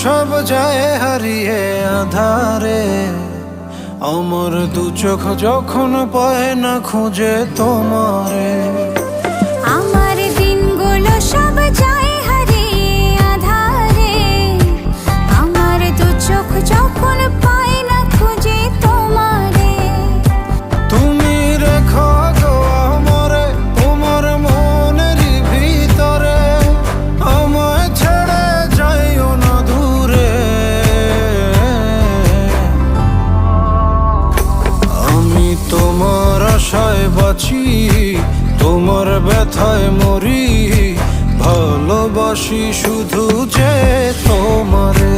সব যায় হারিয়ে আধারে, আমার দু চোখ যখন পায় না খুঁজে তোমারে। আমার দিনগুলো সব যায় হারিয়ে আধারে, আমার দু চোখ যখন পায় না খুঁজে তোমারে। তুমি রেখো গো আমারে তোমার মনের ভিতরে, আমায় ছেড়ে যাইও না দূরে। আমি তোমার আশায় বাঁচি, তোমার ব্যথায় মরি, ভালোবাসি শুধু যে তোমারে।